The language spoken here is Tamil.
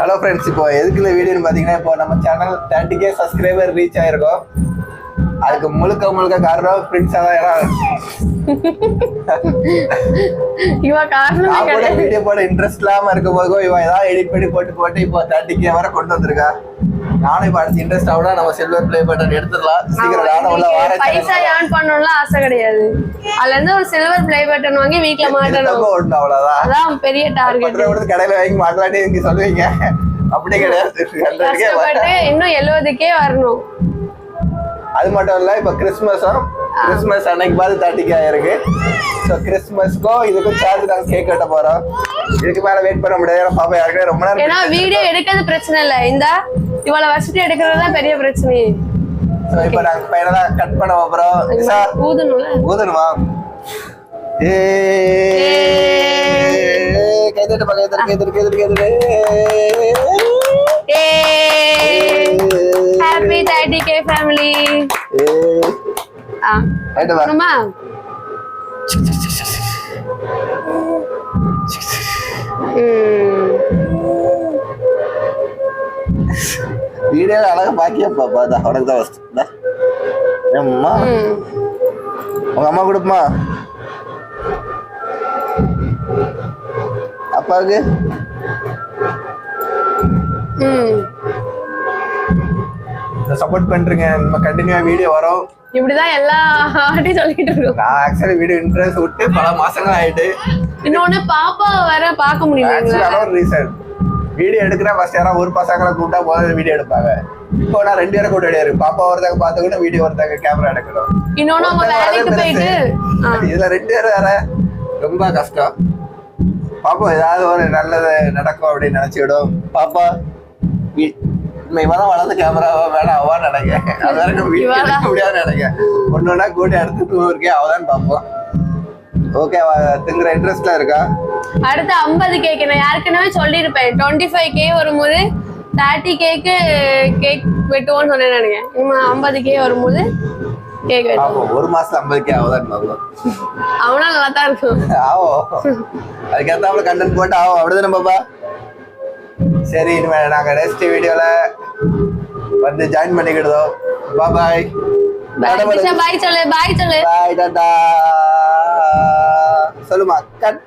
ஹலோ ஃப்ரெண்ட்ஸ், இப்போ எதுக்கு இந்த வீடியோன்னு பார்த்தீங்கன்னா, இப்போ நம்ம சேனல் 30K சப்ஸ்கிரைபர் ரீச் ஆயிருக்கோம். அதுக்கு முழுக்க காரணம் பிரின்ஸா தான். ஏன்னா வீடியோ போட இன்ட்ரெஸ்ட் இல்லாம இருக்கும் போது இவன் ஏதாவது எடிட் பண்ணி போட்டு இப்போ 30K வரை கொண்டு வந்திருக்கா. நானும் இப்போ அடுத்து இன்ட்ரெஸ்ட் ஆகுனா நம்ம சில்வர் பிளே பட்டன் எடுத்துடலாம். சீக்கிரம் நானும் உள்ள வார பைசா ஏர்ன் பண்ணணும்ல ஆசை கிடையாது. அதுல இருந்து ஒரு சில்வர் பிளே பட்டன் வாங்கி வீட்ல மாட்டணும். அவ்வளவுதான். அதான் பெரிய டார்கெட். கடையில வாங்கி மாட்டலான்னு நீங்க சொல்லுவீங்க. அப்படி கிடையாது. இன்னும் 70K வரணும். அது மட்டும் இல்ல, இப்ப கிறிஸ்மஸ் அன்னைக்கு பார்த்து 30K ஆயிருக்கு. ஸோ கிறிஸ்மஸ்க்கும் இதுக்கும் சேர்த்து நாங்கள் கேக் கட்ட போறோம். இதுக்கு மேல வெயிட் பண்ண முடியாது. பாப்பா யாருக்கே ரொம்ப நேரம். ஏன்னா வீடியோ எடுக்கிறது பிரச்சனை இல்ல, இந்த இவ்வளவு வருஷத்துக்கு எடுக்கிறது தான் பெரிய பிரச்சனை. ஸோ இப்போ நாங்கள் பையனா கட் பண்ண போறோம். ஊதணுமா? கைதட்டு. Happy 30K family. அம்மா வீடியோ அழகா பாக்கியப்பா பாத்தா உனக்கு தான் ஃபர்ஸ்ட். அம்மா உங்க அம்மா கொடுப்பமா அப்பாவுக்கு. சப்போர்ட் பண்றீங்க, நம்ம கண்டினியூவா வீடியோ வரும். இப்படிதான் எல்லா ஆட்டையும் சொல்லிட்டு இருக்கோம். நான் ஆக்சுவலி வீடியோ இன்ட்ரெஸ்ட் விட்டு பல மாசங்கள் ஆயிட்டு. இன்னொன்னு பாப்பா வர பார்க்க முடியல. ரீசன் வீடியோ எடுக்கிறேன். ஃபர்ஸ்ட் யாராவது ஒரு பசங்களை கூப்பிட்டா முதல்ல வீடியோ எடுப்பாங்க. இப்போ நான் 2 பேரை கூட்ட கிடையாது. பாப்பா ஒருத்தங்க பார்த்துக்கணும், வீடியோ ஒருத்தங்க கேமரா எடுக்கணும். இன்னொன்னு வேலைக்கு போயிட்டு இதுல 2 பேர் வேற ரொம்ப கஷ்டம். பாப்பா ஏதாவது ஒரு நல்லது நடக்கும் அப்படின்னு நினைச்சுக்கிடும். பாப்பா இவதான் வளர்ந்து கேமராவா வேணாம் அவான்னு நினைக்கிறேன். அது வரைக்கும் வீடியோ எடுக்க முடியாதுன்னு நினைக்கிறேன். ஒன்னொன்னா கூட்டி அடுத்து இருக்கே அவதான் பார்ப்போம். ஓகே, திங்குற இன்ட்ரெஸ்ட்ல இருக்கா? அடுத்து 50K நான் யாருக்குன்னு சொல்லிருப்பேன். 25K வரும்போது 30Kக்கு கேக் வெட்டுவோன்னு சொன்னேன் நினைக்கிறேன். 50K வரும்போது கேக் வெட்டுவோம். ஒரு மாசம் 50K ஆகுதான் பார்ப்போம். அவனா நல்லா தான் இருக்கும். ஆவோ, அதுக்கேற்ற கண்டென்ட் போட்டு ஆகும். அப்படிதான் பாப்பா. சரி, இனிமே நாங்க நெக்ஸ்ட் வீடியோல வந்து ஜாயின் பண்ணிக்கிடுதோம். பாய். பாய் சொல்லு. பாய் டாடா. சொல்லுமா கட்.